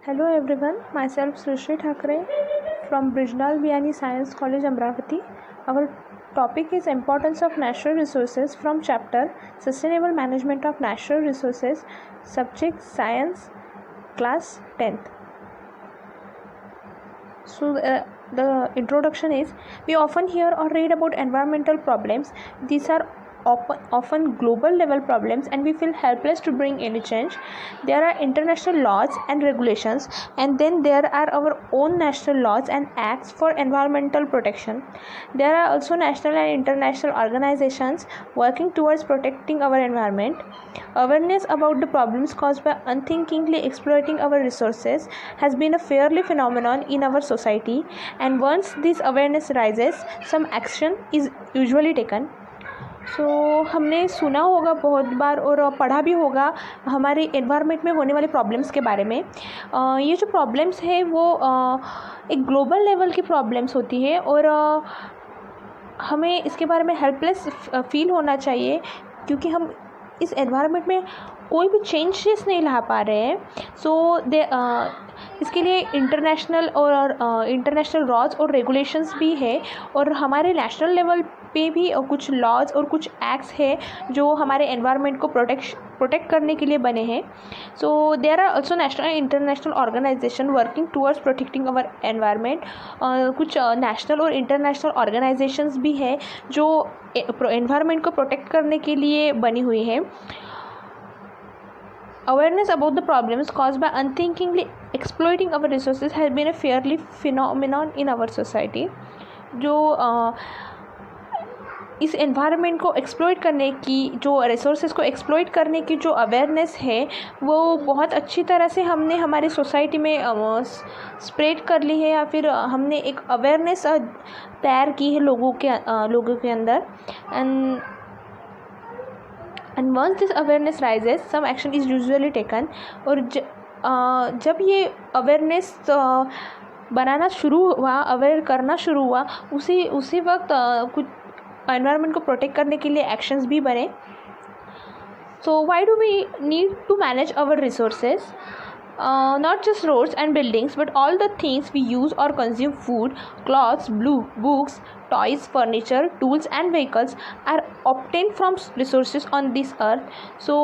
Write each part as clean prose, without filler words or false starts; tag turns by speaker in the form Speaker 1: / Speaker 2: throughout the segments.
Speaker 1: Hello everyone, myself Srishri Thakre from Brijlal Vianney Science College, Amravati. Our topic is Importance of Natural Resources from chapter Sustainable Management of Natural Resources, subject Science, class 10th. So the introduction is, we often hear or read about environmental problems. These are often global level problems and we feel helpless to bring any change. There are international laws and regulations, and then there are our own national laws and acts for environmental protection. There are also national and international organizations working towards protecting our environment. Awareness about the problems caused by unthinkingly exploiting our resources has been a fairly phenomenon in our society, and once this awareness rises, some action is usually taken. हमने सुना होगा बहुत बार और पढ़ा भी होगा हमारे environment में होने वाले प्रॉब्लम्स के बारे में. ये जो प्रॉब्लम्स है वो एक ग्लोबल लेवल की प्रॉब्लम्स होती है और हमें इसके बारे में हेल्पलेस फील होना चाहिए क्योंकि हम इस एनवायरनमेंट में कोई भी चेंजेस नहीं ला पा रहे हैं. इसके लिए इंटरनेशनल लॉज और रेगुलेशंस भी है और हमारे नेशनल लेवल पे भी कुछ लॉज और कुछ एक्ट्स है जो हमारे एनवायरनमेंट को प्रोटेक्ट करने के लिए बने हैं. So there are also national and international organization working towards protecting our environment. कुछ नेशनल और इंटरनेशनल ऑर्गेनाइजेशंस भी है जो एनवायरनमेंट को प्रोटेक्ट करने के लिए बनी हुई है. Awareness about the problems caused by unthinkingly exploiting our resources has been a fairly phenomenon in our society. जो इस एनवायरनमेंट को एक्सप्लॉइट करने की, जो रिसोर्सेज को एक्सप्लॉइट करने की जो अवेयरनेस है वो बहुत अच्छी तरह से हमने हमारी सोसाइटी में स्प्रेड कर ली है या फिर हमने एक अवेयरनेस तैयार की है लोगों के अंदर. And once this awareness rises, some action is usually taken. और जब ये अवेयरनेस बनाना शुरू हुआ, अवेयर करना शुरू हुआ, उसी वक्त कुछ एनवायरनमेंट को प्रोटेक्ट करने के लिए एक्शंस भी बने. So why do we need to manage our resources? Not just roads and buildings, but all the things we use or consume: food, clothes, books, toys, furniture, tools and vehicles are obtained from resources on this earth. So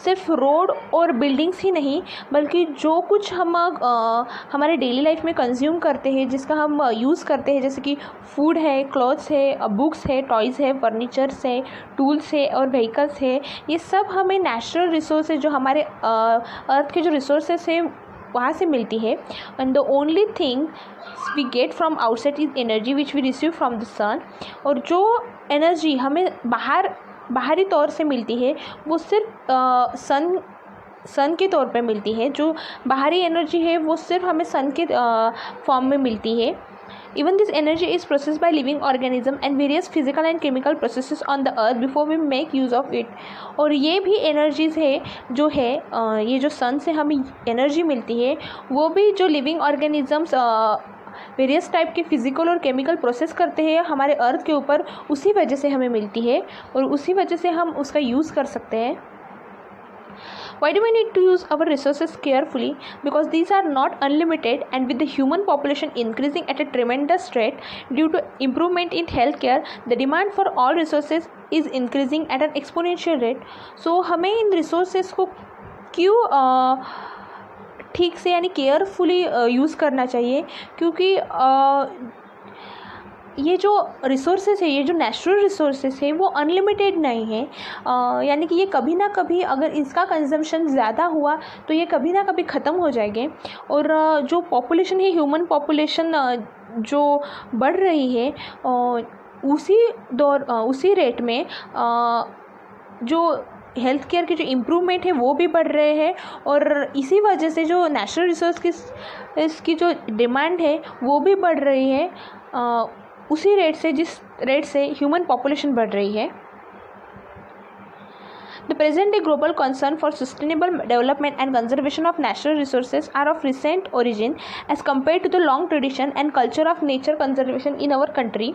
Speaker 1: सिर्फ road और buildings ही नहीं बल्कि जो कुछ हम हमारे daily life में consume करते हैं, जिसका हम यूज़ करते हैं, जैसे कि फूड है, क्लॉथ्स है, बुक्स है, टॉयज़ है, फर्नीचर्स है, टूल्स है और व्हीकल्स है, ये सब हमें नेचुरल रिसोर्स जो हमारे अर्थ के जो रिसोर्सेस है वहाँ से मिलती है. And the only thing we get from outside is energy which we receive from the sun. और जो एनर्जी हमें बाहरी तौर से मिलती है वो सिर्फ सन के तौर पे मिलती है. जो बाहरी एनर्जी है वो सिर्फ हमें सन के फॉर्म में मिलती है. Even this energy is processed by living organism and various physical and chemical processes on the earth before we make use of it. और ये भी एनर्जीज़ है जो है ये जो सन से हमें एनर्जी मिलती है वो भी जो लिविंग ऑर्गेनिजम्स वेरियस टाइप के फिजिकल और केमिकल प्रोसेस करते हैं हमारे अर्थ के ऊपर, उसी वजह से हमें मिलती है और उसी वजह से हम उसका यूज़ कर सकते हैं. Why do we need to use our resources carefully? Because these are not unlimited, and with the human population increasing at a tremendous rate due to improvement in healthcare, the demand for all resources is increasing at an exponential rate. So हमें इन resources को क्यों ठीक से यानी carefully use करना चाहिए, क्योंकि ये जो रिसोर्सेज है, ये जो नेचुरल रिसोर्सेज है वो अनलिमिटेड नहीं है. यानी कि ये कभी ना कभी अगर इसका कंजम्पशन ज़्यादा हुआ तो ये कभी ना कभी ख़त्म हो जाएंगे. और जो पॉपुलेशन है, ह्यूमन पॉपुलेशन जो बढ़ रही है उसी रेट में जो हेल्थ केयर के जो इम्प्रूवमेंट है वो भी बढ़ रहे हैं. और इसी वजह से जो नेचुरल रिसोर्स की जो डिमांड है वो भी बढ़ रही है उसी रेट से जिस रेट से ह्यूमन पॉपुलेशन बढ़ रही है. The present day global concern for sustainable development and conservation of natural resources are of recent origin as compared to the long tradition and culture of nature conservation in our country.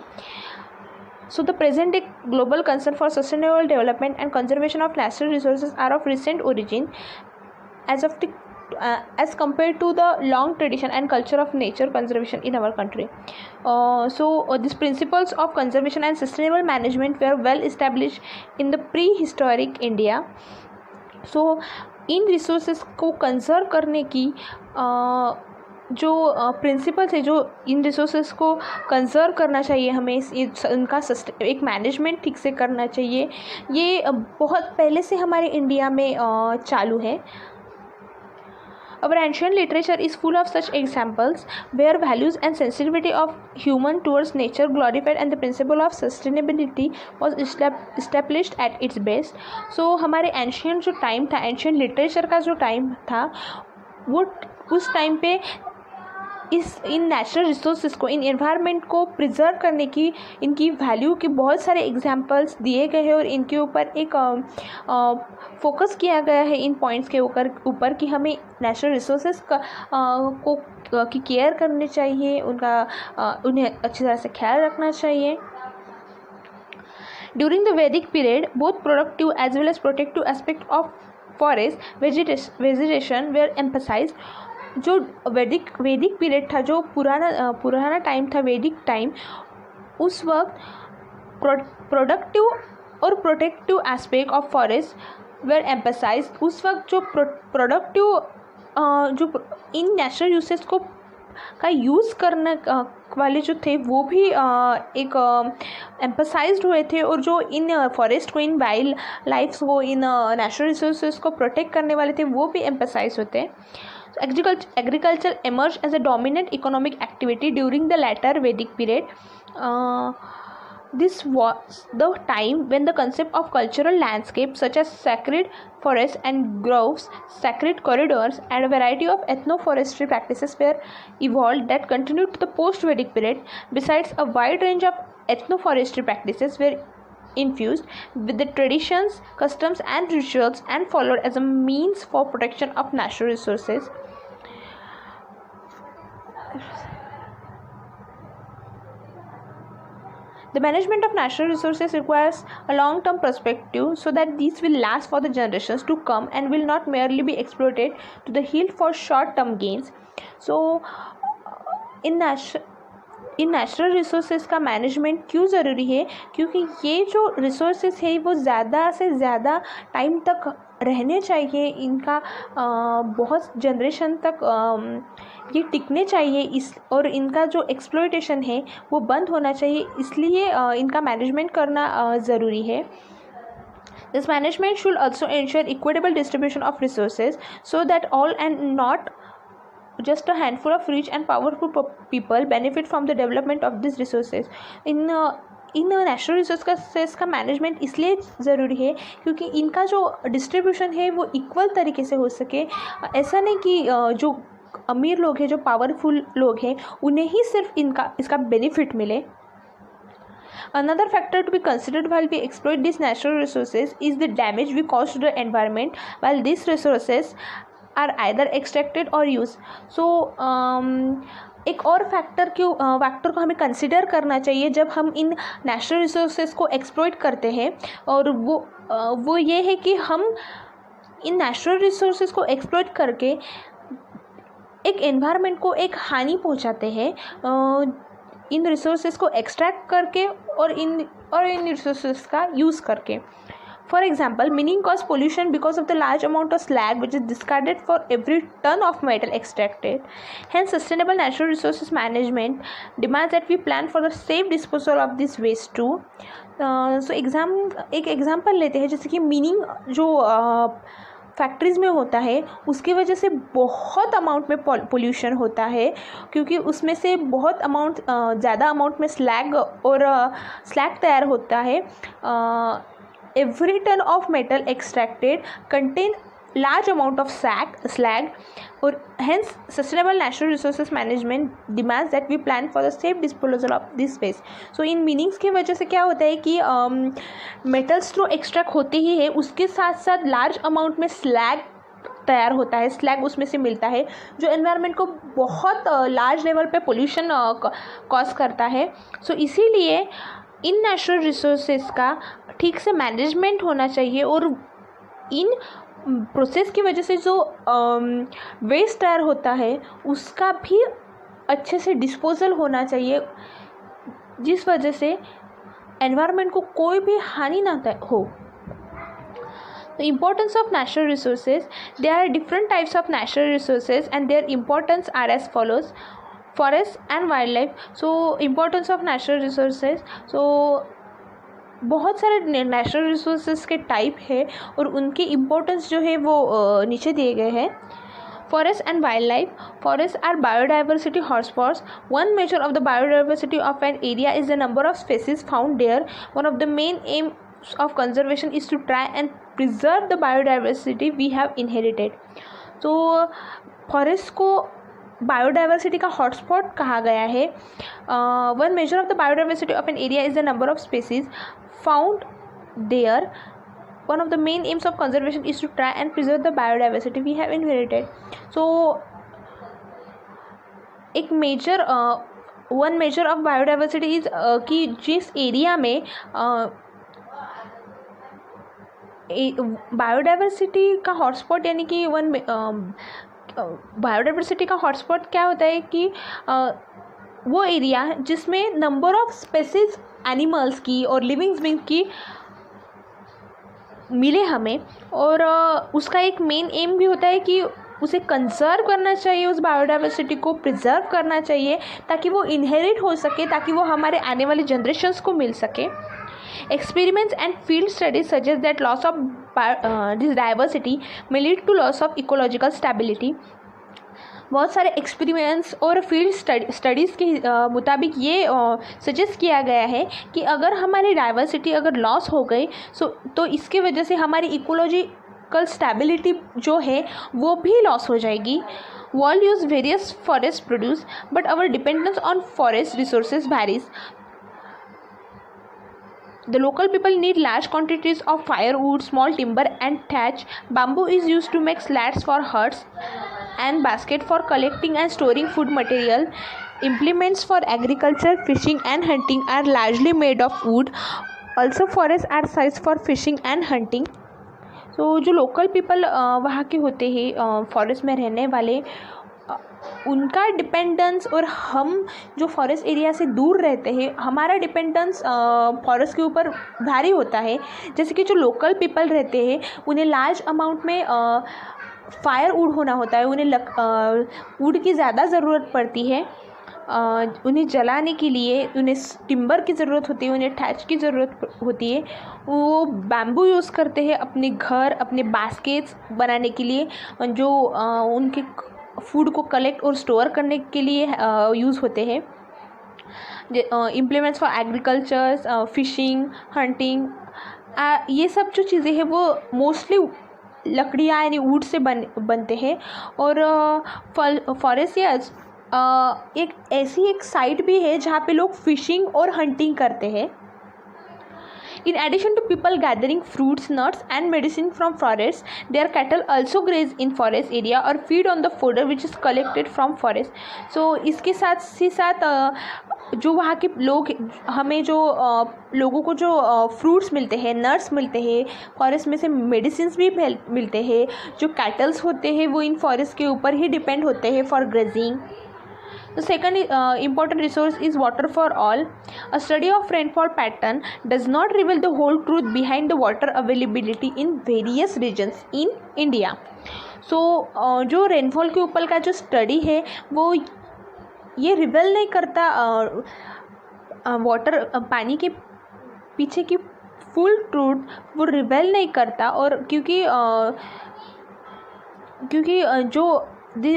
Speaker 1: So the present day global concern for sustainable development and conservation of natural resources are of recent origin as of the as compared to the long tradition and culture of nature conservation in our country. These principles of conservation and sustainable management were well established in the prehistoric India. So in resources को conserve करने की जो principles है, जो इन resources को conserve करना चाहिए हमें, इनका एक मैनेजमेंट ठीक से करना चाहिए, ये बहुत पहले से हमारे इंडिया में चालू है. Our ancient literature is full of such examples where values and sensitivity of human towards nature glorified and the principle of sustainability was established at its best. So हमारे ancient जो टाइम था, ancient literature का जो time था, वो उस time पे in natural resources को, इन एनवायरनमेंट को प्रिजर्व करने की, इनकी वैल्यू के बहुत सारे एग्जांपल्स दिए गए हैं और इनके ऊपर एक फोकस किया गया है इन पॉइंट्स के ऊपर कि हमें नेचुरल रिसोर्सेज की केयर करनी चाहिए, उन्हें अच्छी तरह से ख्याल रखना चाहिए. During the Vedic period, both productive as well as protective aspects of forest vegetation were emphasized. जो वैदिक पीरियड था, जो पुराना टाइम था, वैदिक टाइम, उस वक्त प्रोडक्टिव और protective aspect of forest were emphasize. उस वक्त जो प्रोडक्टिव जो इन नेचुरल यूसेज को का यूज़ करने वाले जो थे वो भी एक एम्फसाइज्ड हुए थे, और जो इन फॉरेस्ट को, इन वाइल्ड लाइफ्स को, इन नेचुरल रिसोर्सेज को प्रोटेक्ट करने वाले थे, वो भी एम्फसाइज होते हैं. Agriculture emerged as a dominant economic activity during the latter Vedic period. This was the time when the concept of cultural landscapes such as sacred forests and groves, sacred corridors, and a variety of ethnoforestry practices were evolved that continued to the post-Vedic period. Besides, a wide range of ethnoforestry practices were infused with the traditions, customs, and rituals and followed as a means for protection of natural resources. The management of natural resources requires a long-term perspective so that these will last for the generations to come and will not merely be exploited to the hilt for short-term gains. So, in natural resources का management क्यों ज़रूरी है? क्योंकि ये जो resources है वो ज़्यादा से ज़्यादा टाइम तक रहने चाहिए, इनका बहुत जनरेशन तक ये टिकने चाहिए, और इनका जो एक्सप्लॉयटेशन है वो बंद होना चाहिए, इसलिए इनका मैनेजमेंट करना ज़रूरी है. This management should also ensure equitable distribution of resources so that all and not just a handful of rich and powerful people benefit from the development of these resources. In natural resources का management इसलिए ज़रूरी है क्योंकि इनका जो distribution है वो equal तरीके से हो सके. ऐसा नहीं कि जो अमीर लोग हैं, जो पावरफुल लोग हैं, उन्हें ही सिर्फ इसका बेनिफिट मिले. Another factor to be considered while we exploit these natural resources is the damage we cause to the environment while these resources are either extracted or used. So एक और फैक्टर को हमें कंसिडर करना चाहिए जब हम in natural resources को exploit करते हैं, और वो ये है कि हम इन नेचुरल रिसोर्सेज को एक्सप्लॉइट करके एक एनवायरनमेंट को एक हानि पहुंचाते हैं इन रिसोर्सेज को एक्सट्रैक्ट करके और इन रिसोर्सेज का यूज़ करके. For example, mining causes pollution because of the large amount of slag which is discarded for every ton of metal extracted. Hence, sustainable natural resources management demands that we plan for the safe disposal of this waste too. एक example लेते हैं, जैसे कि meaning जो factories में होता है उसकी वजह से बहुत अमाउंट में पोल्यूशन होता है, क्योंकि उसमें से बहुत ज़्यादा अमाउंट में स्लैग तैयार होता है. Every ton of metal extracted contain large amount of slag, or hence sustainable natural resources management demands that we plan for the safe disposal of this waste. So in meanings की वजह से क्या होता है कि मेटल्स तो extract होते ही है, उसके साथ साथ लार्ज अमाउंट में स्लैग तैयार होता है, स्लैग उसमें से मिलता है जो एनवायरनमेंट को बहुत लार्ज लेवल पे पोल्यूशन कॉज करता है. सो इसीलिए इन नेचुरल रिसोर्सेज का ठीक से मैनेजमेंट होना चाहिए, और इन प्रोसेस की वजह से जो वेस्ट तैयार होता है उसका भी अच्छे से डिस्पोजल होना चाहिए, जिस वजह से एनवायरनमेंट को कोई भी हानि ना हो. The importance of natural resources. There are different types of natural resources and their importance are as follows. Forest and wildlife. So importance of natural resources. So बहुत सारे नेचुरल रिसोर्सेज के टाइप है और उनकी इम्पोर्टेंस जो है वो नीचे दिए गए हैं. Forests and wildlife. Forests are biodiversity hotspots. One measure of the biodiversity of an area is the number of species found there. One of the main aims of conservation is to try and preserve the biodiversity we have inherited. तो forest को biodiversity का hotspot कहा गया है. One measure of the biodiversity of an area is the number of species found there. One of the main aims of conservation is to try and preserve the biodiversity we have inherited. So एक measure one measure of biodiversity is कि जिस area में biodiversity का hotspot यानी कि biodiversity का hotspot क्या होता है कि वो एरिया जिसमें नंबर ऑफ स्पेसीज एनिमल्स की और लिविंग बीइंग्स की मिले हमें, और उसका एक मेन एम भी होता है कि उसे कंजर्व करना चाहिए, उस बायोडाइवर्सिटी को प्रिजर्व करना चाहिए ताकि वो इनहेरिट हो सके, ताकि वो हमारे आने वाली जनरेशन्स को मिल सके. Experiments and field studies suggest that loss of this diversity may lead to loss of ecological stability. बहुत सारे एक्सपेरिमेंट्स और फील्ड स्टडीज़ के मुताबिक ये सजेस्ट किया गया है कि अगर हमारी डाइवर्सिटी अगर लॉस हो गई तो इसके वजह से हमारी इकोलॉजिकल स्टेबिलिटी जो है वो भी लॉस हो जाएगी. World use various forest produce, but our dependence on forest resources varies. The local people need large quantities of firewood, small timber and thatch. Bamboo is used to make slats for huts and baskets for collecting and storing food material. Implements for agriculture, fishing and hunting are largely made of wood. Also forests are sized for fishing and hunting. So जो local people वहाँ के होते हैं forest में रहने वाले, उनका dependence और हम जो फॉरेस्ट एरिया से दूर रहते हैं हमारा डिपेंडेंस फॉरेस्ट के ऊपर भारी होता है. जैसे कि जो लोकल पीपल रहते हैं उन्हें लार्ज अमाउंट में फायर वुड होना होता है, उन्हें वुड की ज़्यादा ज़रूरत पड़ती है. उन्हें जलाने के लिए उन्हें टिम्बर की ज़रूरत होती है, उन्हें टैच की ज़रूरत होती है. वो बैम्बू यूज़ करते हैं अपने घर, अपने बास्केट्स बनाने के लिए, जो उनके फूड को कलेक्ट और स्टोर करने के लिए यूज़ होते हैं. Implements for agriculture, fishing, hunting, ये सब जो चीज़ें हैं वो मोस्टली लकड़ियाँ यानी वुड से बनते हैं. और फॉरेस्ट एक ऐसी एक साइट भी है जहाँ पे लोग फिशिंग और हंटिंग करते हैं. In addition to people gathering fruits, nuts and medicine from forests, their cattle also graze in forest area or feed on the fodder which is collected from forest. So इसके साथ जो वहाँ के लोग हमें जो लोगों को जो फ्रूट्स मिलते हैं, नट्स मिलते हैं, फॉरेस्ट में से मेडिसिन्स भी मिलते हैं. जो कैटल्स होते हैं वो इन फॉरेस्ट के ऊपर ही डिपेंड होते हैं for grazing. The second important resource is water for all. A study of rainfall pattern does not reveal the whole truth behind the water availability in various regions in India. So जो rainfall के ऊपर का जो study है वो ये रिवेल नहीं करता वाटर पानी के पीछे की फुल ट्रूथ वो रिवेल नहीं करता. और क्योंकि जो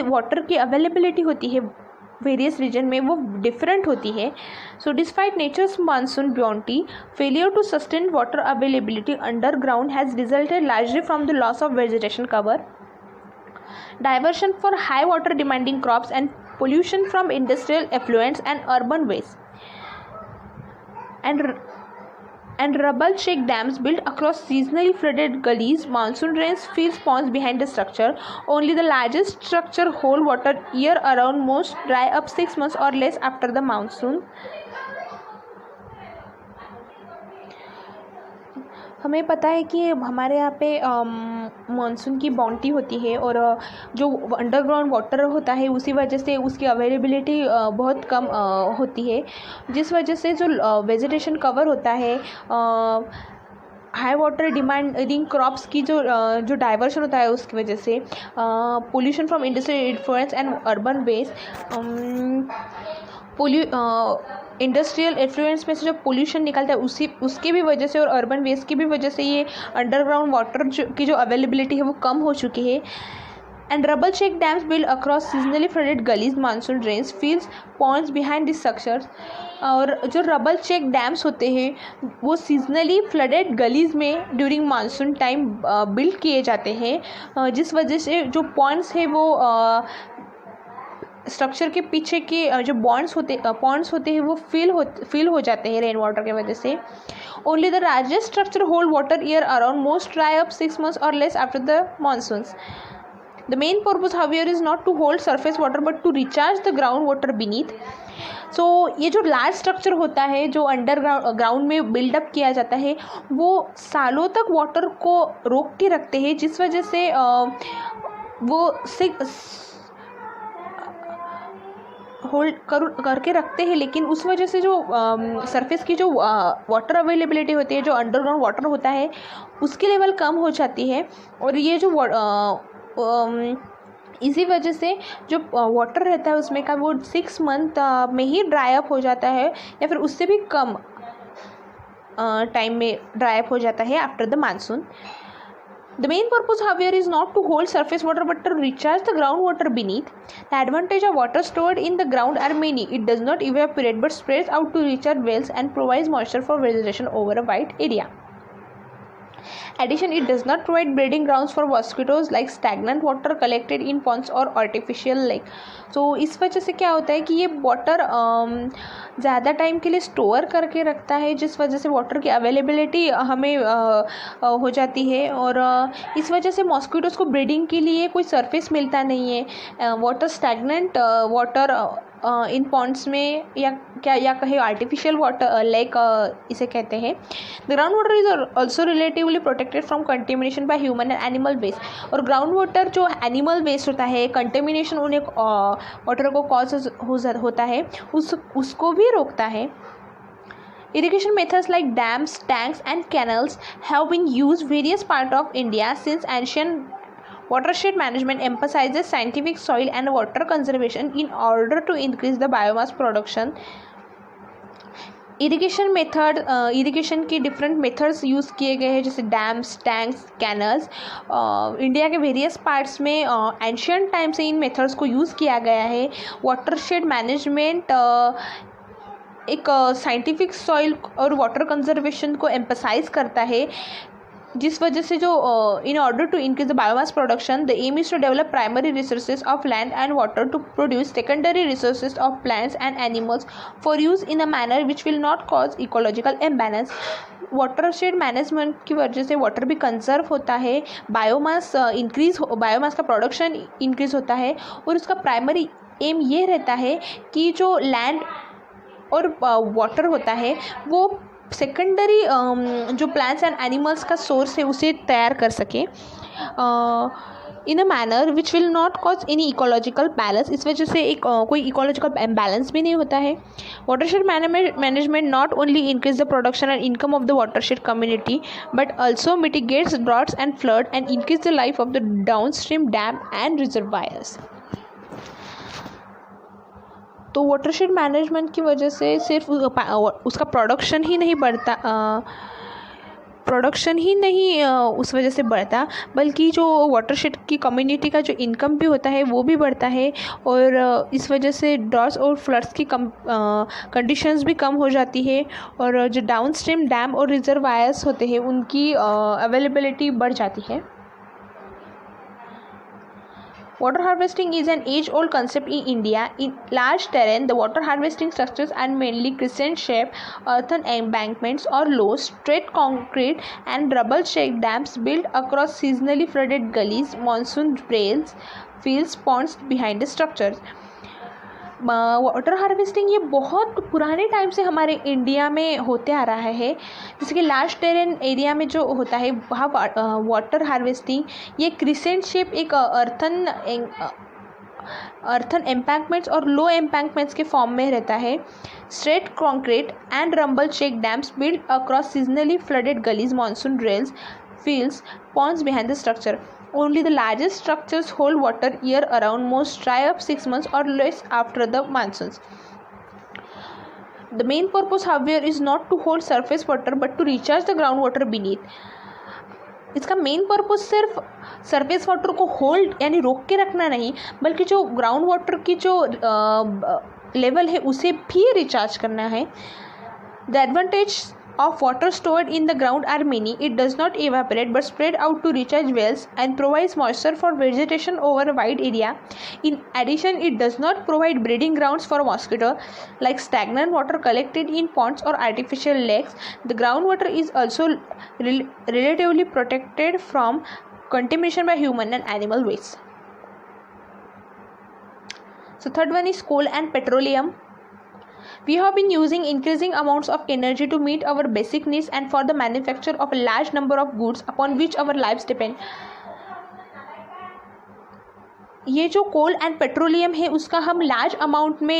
Speaker 1: वाटर की अवेलेबिलिटी होती है वेरियस रीजन में वो डिफरेंट होती है. So despite nature's monsoon bounty, failure to sustain water availability underground has resulted largely from the loss of vegetation cover, diversion for high water demanding crops and pollution from industrial effluents and urban waste, and rubble shake dams built across seasonally flooded gullies. Monsoon rains fill ponds behind the structure. Only the largest structure hold water year around. Most dry up 6 months or less after the monsoon. हमें पता है कि हमारे यहाँ पे monsoon की bounty होती है और जो अंडरग्राउंड वाटर होता है उसी वजह से उसकी अवेलेबिलिटी बहुत कम होती है, जिस वजह से जो वेजिटेशन कवर होता है, हाई वाटर डिमांडिंग क्रॉप्स की जो डाइवर्शन होता है उसकी वजह से, pollution from industrial influence and urban waste, industrial influence में से जो पोल्यूशन निकलता है उसकी भी वजह से और अर्बन वेस्ट की भी वजह से ये अंडरग्राउंड वाटर की जो अवेलेबिलिटी है वो कम हो चुकी है। And rubble check dams build across seasonally flooded gullies, monsoon drains, fields, ponds behind this structures. और जो रबल शेक डैम्स होते हैं वो सीजनली फ्लडेड गलीज में ड्यूरिंग मानसून टाइम बिल्ड किए जाते हैं, जिस वजह से जो पॉन्ड्स है वो स्ट्रक्चर के पीछे के जो पॉन्ड्स होते हैं वो फिल हो जाते हैं रेन वाटर की वजह से। Only the largest structure hold water year around, most dry up 6 months और less after the monsoons. The main purpose however is not to hold surface water but to recharge the ground water beneath. So ये जो large structure होता है जो underground में buildup किया जाता है वो सालों तक वाटर को रोक के रखते हैं, जिस वजह से वो होल्ड करके रखते हैं, लेकिन उस वजह से जो सरफेस की जो वाटर अवेलेबिलिटी होती है, जो अंडरग्राउंड वाटर होता है उसकी लेवल कम हो जाती है। और ये जो इसी वजह से जो वाटर रहता है उसमें का वो 6 month में ही ड्राई अप हो जाता है या फिर उससे भी कम टाइम में ड्राई अप हो जाता है after the monsoon. The main purpose however is not to hold surface water but to recharge the groundwater beneath. The advantage of water stored in the ground are many. It does not evaporate but spreads out to recharge wells and provides moisture for vegetation over a wide area. Addition, it does not provide breeding grounds for mosquitoes like stagnant water collected in ponds or artificial lake. तो इस वजह से क्या होता है कि ये water ज़्यादा टाइम के लिए स्टोर करके रखता है, जिस वजह से वाटर की अवेलेबिलिटी हमें हो जाती है और इस वजह से मॉस्किटोज़ को ब्रीडिंग के लिए कोई सरफेस मिलता नहीं है। Water stagnant water in ponds में या कहे आर्टिफिशियल वाटर लेक इसे कहते हैं। The ground water is also relatively protected from contamination by human and animal waste. और ग्राउंड वाटर जो एनिमल वेस्ट होता है, कंटेमिनेशन उन्हें वाटर को कॉज होता है उसको भी रोकता है। Irrigation methods like dams, tanks and canals have been used various parts of India since ancient. Watershed management emphasizes scientific soil and water conservation in order to increase the biomass production. Irrigation की different methods use किए गए हैं, जैसे dams, tanks, canals. India के various parts में ancient time से इन methods को यूज़ किया गया है। वाटरशेड मैनेजमेंट एक साइंटिफिक सॉइल और वाटर कंजर्वेशन को एम्फसाइज करता है, जिस वजह से जो in order to increase the biomass production the aim is to develop primary resources of land and water to produce secondary resources of plants and animals for use in a manner which will not cause ecological imbalance. Watershed management की वजह से water भी conserve होता है, biomass का production increase होता है और उसका प्राइमरी एम ये रहता है कि जो लैंड और वाटर होता है वो सेकेंडरी जो प्लांट्स एंड एनिमल्स का सोर्स है उसे तैयार कर सके in a manner which will not cause any ecological balance. इस वजह से कोई इकोलॉजिकल इम्बैलेंस भी नहीं होता है। Watershed management not only increase the production and income of the watershed community but also mitigates droughts and flood and increase the life of the down stream dam and reservoirs. तो watershed management की वजह से सिर्फ उसका production ही नहीं उस वजह से बढ़ता, बल्कि जो वाटरशेड की कम्युनिटी का जो इनकम भी होता है वो भी बढ़ता है और इस वजह से ड्रॉट्स और फ्लड्स की कंडीशंस भी कम हो जाती है और जो डाउन स्ट्रीम डैम और रिजर्वायर्स होते हैं उनकी अवेलेबिलिटी बढ़ जाती है। Water harvesting is an age-old concept in India. In large terrain, the water harvesting structures are mainly crescent-shaped earthen embankments or low, straight concrete and rubble-shaped dams built across seasonally flooded gullies, monsoon drains, fields, ponds behind the structures. Water harvesting ये बहुत पुराने time से हमारे India में होते आ रहा है। जैसे कि लार्ज टेरेन एरिया में जो होता है वहाँ वाटर हार्वेस्टिंग ये क्रिसेंट शेप एक अर्थन एम्पैंकमेंट्स और लो एम्पैंकमेंट्स के फॉर्म में रहता है। Straight concrete and rubble check dams build across seasonally flooded gullies, monsoon drains, fields, ponds behind the structure. Only the largest structures hold water year around. Most dry up 6 months or less after the monsoons. The main purpose, however, is not to hold surface water but to recharge the groundwater beneath. इसका main purpose सिर्फ surface water को hold यानी रोक के रखना नहीं, बल्कि जो ग्राउंड वाटर की जो लेवल है उसे भी रिचार्ज करना है. The advantage of water stored in the ground are many. It does not evaporate but spread out to recharge wells and provides moisture for vegetation over a wide area. In addition, it does not provide breeding grounds for mosquito like stagnant water collected in ponds or artificial lakes. The groundwater is also relatively protected from contamination by human and animal waste. So third one is coal and petroleum. We have been using increasing amounts of energy to meet our basic needs and for the manufacture of a large number of goods upon which our lives depend. ये जो कोल and petroleum है उसका हम large amount में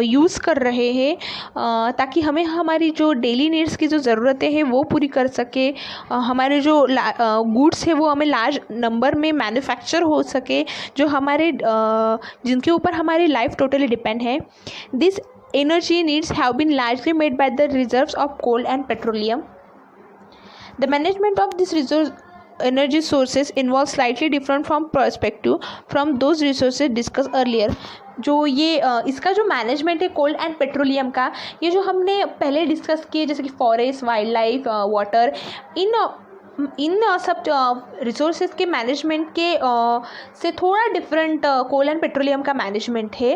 Speaker 1: use कर रहे हैं ताकि हमें हमारी जो डेली नीड्स की जो ज़रूरतें हैं वो पूरी कर सके. हमारे जो गुड्स है वो हमें लार्ज नंबर में मैन्युफैक्चर हो सके जो हमारे जिनके ऊपर हमारी लाइफ टोटली डिपेंड है. This energy needs have been largely made by the reserves of coal and petroleum. The management of these energy sources involves slightly different perspective from those resources discussed earlier. जो ये इसका जो management है coal and petroleum का, ये जो हमने पहले डिस्कस किए जैसे कि फॉरेस्ट, वाइल्ड लाइफ, वाटर, इन सब रिसोर्सेज के मैनेजमेंट के से थोड़ा डिफरेंट कोल एंड पेट्रोलियम का मैनेजमेंट है.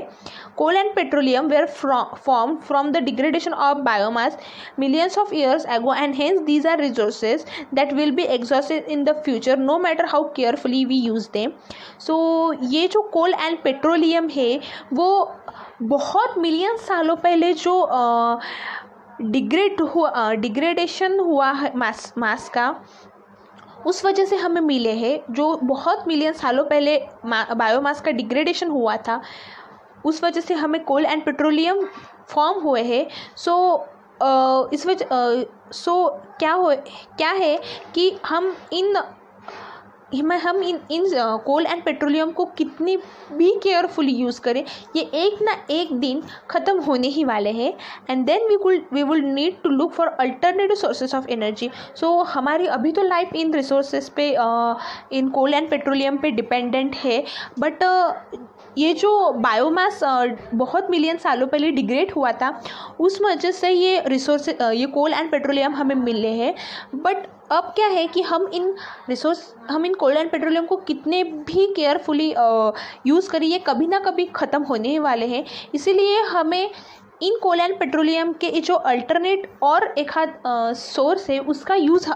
Speaker 1: Coal and petroleum were form from the degradation of biomass millions of years ago and hence these are resources that will be exhausted in the future no matter how carefully we use them. So ये जो कोल and petroleum है वो बहुत million सालों पहले जो degradation हुआ है मास का, उस वजह से हमें मिले हैं. जो बहुत मिलियन सालों पहले बायोमास का डिग्रेडेशन हुआ था उस वजह से हमें कोल एंड पेट्रोलियम फॉर्म हुए हैं. इस वजह क्या है कि हम इन कोल एंड पेट्रोलियम को कितनी भी केयरफुली यूज़ करें ये एक ना एक दिन ख़त्म होने ही वाले हैं. And then we will need to look for alternative sources of energy. So हमारी अभी तो लाइफ इन रिसोर्सेज पे इन कोल एंड पेट्रोलियम पे डिपेंडेंट है, बट ये जो बायोमास बहुत मिलियन सालों पहले डिग्रेड हुआ था उस वजह से ये ये कोल एंड पेट्रोलियम हमें मिले हैं. बट अब क्या है कि हम इन कोल एंड पेट्रोलियम को कितने भी केयरफुली यूज़ करें ये कभी ना कभी ख़त्म होने वाले हैं. इसीलिए हमें इन कोल एंड पेट्रोलियम के जो अल्टरनेट और एक सोर्स है उसका यूज़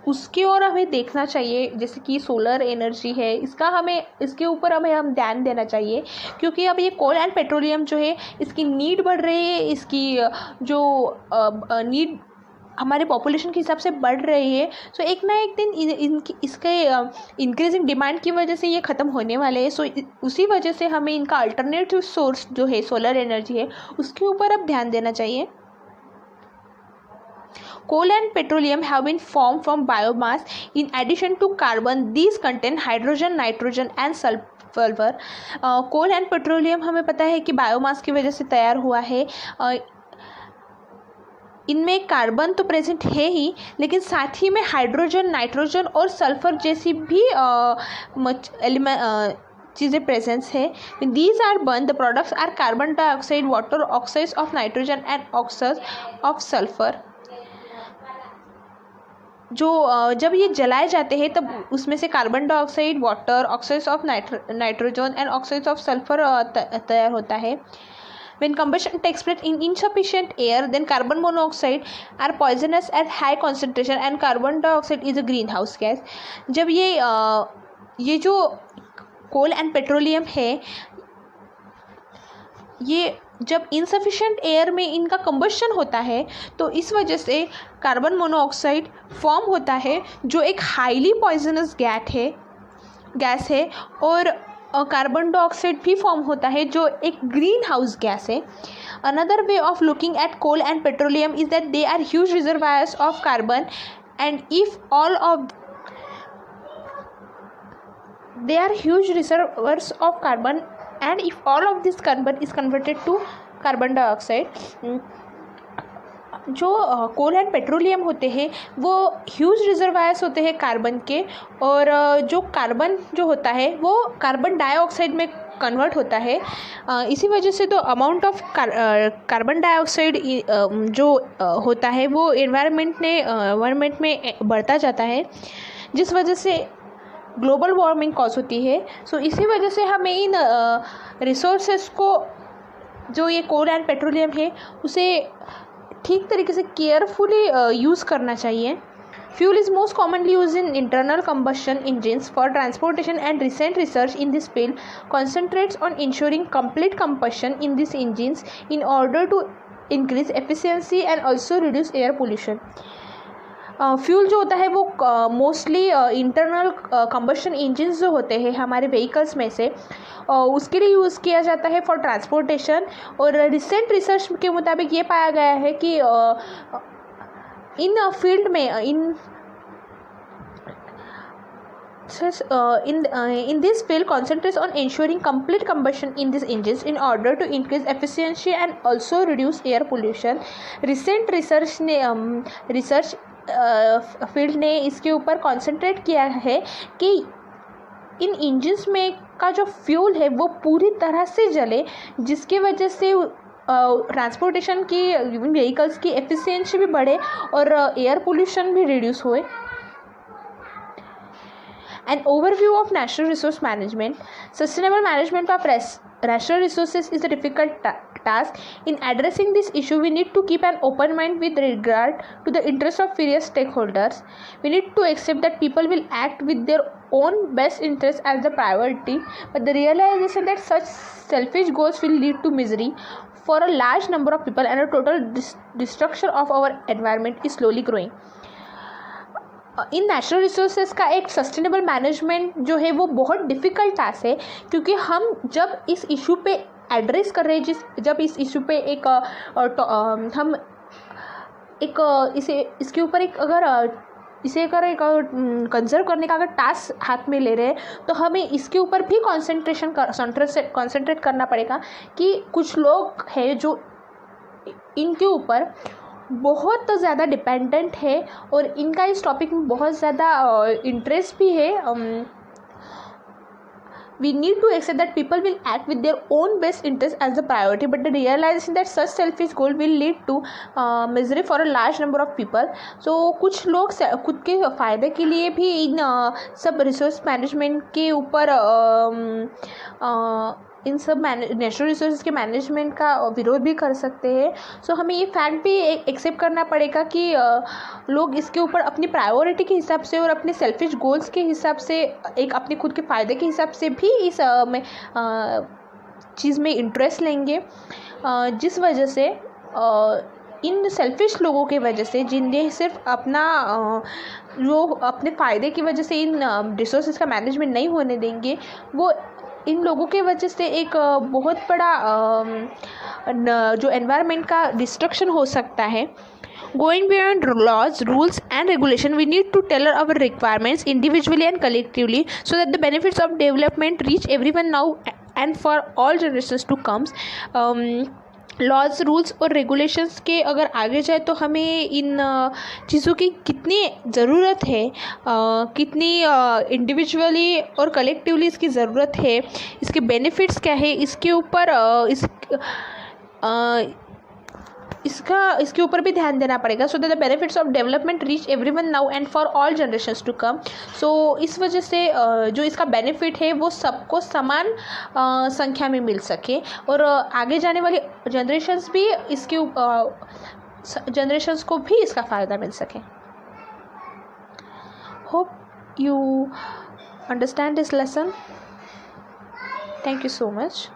Speaker 1: उसके और हमें देखना चाहिए. जैसे कि सोलर एनर्जी है, इसके ऊपर हम ध्यान देना चाहिए क्योंकि अब ये कोल एंड पेट्रोलियम जो है इसकी नीड बढ़ रही है. इसकी जो नीड हमारे पॉपुलेशन के हिसाब से बढ़ रही है. सो एक ना एक दिन इसके इंक्रीजिंग डिमांड की वजह से ये ख़त्म होने वाले हैं. सो उसी वजह से हमें इनका अल्टरनेटिव सोर्स जो है सोलर एनर्जी है उसके ऊपर अब ध्यान देना चाहिए. Coal and petroleum have been formed from biomass. In addition to carbon, these contain hydrogen, nitrogen and sulfur. Coal and petroleum हमें पता है कि बायोमास की वजह से तैयार हुआ है. इनमें कार्बन तो प्रेजेंट है ही, लेकिन साथ ही में हाइड्रोजन, नाइट्रोजन और सल्फर जैसी भी चीज़ें प्रेजेंस है. These are burn the products are carbon dioxide, water, oxides of nitrogen and oxides of sulphur. जो जब ये जलाए जाते हैं तब उसमें से carbon dioxide, water, oxides of nitrogen and oxides of sulphur तैयार होता है. When combustion takes place in insufficient air, then carbon monoxide are poisonous at high concentration and carbon dioxide is a greenhouse gas. जब ये जो कोल and petroleum है ये जब insufficient air में इनका कंबशन होता है तो इस वजह से कार्बन मोनोऑक्साइड फॉर्म होता है, जो एक हाईली पॉइजनस गैस है, और कार्बन डाइऑक्साइड भी फॉर्म होता है, जो एक ग्रीन हाउस गैस है. Another way of looking at coal and petroleum is that they are huge reservoirs of carbon, and if all of they are huge reservoirs of carbon, and if all of this carbon is converted to carbon dioxide, जो कोल and petroleum होते हैं वो huge reservoirs होते हैं carbon के, और जो carbon जो होता है वो कार्बन डाइऑक्साइड में कन्वर्ट होता है. इसी वजह से तो अमाउंट ऑफ कार्बन डाइऑक्साइड जो होता है वो एनवायरनमेंट में बढ़ता जाता है, जिस वजह से ग्लोबल वार्मिंग कॉज होती है. सो इसी वजह से हमें इन रिसोर्सेस को, जो ये कोल एंड पेट्रोलियम है, उसे ठीक तरीके से केयरफुली यूज़ करना चाहिए. Fuel is most commonly use in internal combustion engines for transportation, and recent research in this field concentrates on ensuring complete combustion in these engines in order to increase efficiency and also reduce air pollution. Fuel जो होता है वो mostly internal combustion engines जो होते हैं हमारे vehicles में से, उसके लिए यूज़ किया जाता है फॉर ट्रांसपोर्टेशन. और रिसेंट रिसर्च के मुताबिक ये पाया गया है कि इन फील्ड में in this field concentrates on ensuring complete combustion in these engines in order to increase efficiency and also reduce air pollution. Recent research field ने इसके ऊपर कंसंट्रेट किया है कि इन इंजन्स में का जो फ्यूल है वो पूरी तरह से जले, जिसकी वजह से ट्रांसपोर्टेशन की व्हीकल्स की एफिशिएंसी भी बढ़े और एयर पोल्यूशन भी रिड्यूस होए. An overview of natural resource management. Sustainable management of natural resources is a difficult task. In addressing this issue, we need to keep an open mind with regard to the interests of various stakeholders. We need to accept that people will act with their own best interests as the priority, but the realization that such selfish goals will lead to misery for a large number of people and a total destruction of our environment is slowly growing. In natural resources का एक sustainable management जो है वो बहुत difficult task है, क्योंकि हम जब इस इशू पे एड्रेस कर रहे हैं, जब इस इशू पे हम इसके ऊपर अगर कंजर्व करने का अगर टास्क हाथ में ले रहे हैं, तो हमें इसके ऊपर भी कंसंट्रेट करना पड़ेगा कि कुछ लोग हैं जो इनके ऊपर बहुत ज़्यादा डिपेंडेंट है और इनका इस टॉपिक में बहुत ज़्यादा इंटरेस्ट भी है. We need to accept that people will act with their own best interest as the priority, but the realization that such selfish goal will lead to misery for a large number of people. So कुछ लोग खुद के फ़ायदे के लिए भी इन सब resource management के ऊपर इन सब नेचुरल रिसोर्स के मैनेजमेंट का विरोध भी कर सकते हैं. सो हमें ये फैक्ट भी एक्सेप्ट करना पड़ेगा कि लोग इसके ऊपर अपनी प्रायोरिटी के हिसाब से और अपने सेल्फिश गोल्स के हिसाब से, एक अपने खुद के फ़ायदे के हिसाब से भी इस चीज़ में इंटरेस्ट लेंगे, जिस वजह से इन सेल्फिश लोगों के वजह से, जिन्हें सिर्फ जो अपने फ़ायदे की वजह से इन रिसोर्सेज का मैनेजमेंट नहीं होने देंगे, वो इन लोगों के वजह से एक बहुत बड़ा जो एनवायरनमेंट का डिस्ट्रक्शन हो सकता है. Going beyond laws, rules and regulation, we need to tailor our requirements individually and collectively so that the benefits of development reach everyone now and for all generations to come. Laws rules और regulations के अगर आगे जाए तो हमें इन चीज़ों की कितनी ज़रूरत है, कितनी इंडिविजुअली और कलेक्टिवली इसकी ज़रूरत है, इसके बेनिफिट्स क्या है, इसके ऊपर इसके ऊपर भी ध्यान देना पड़ेगा. So that the benefits of development reach everyone now and for all generations to come. So इस वजह से जो इसका बेनिफिट है वो सबको समान संख्या में मिल सके और आगे जाने वाली जनरेशन्स भी जनरेशन्स को भी इसका फ़ायदा मिल सके. Hope you understand this lesson. Thank you so much.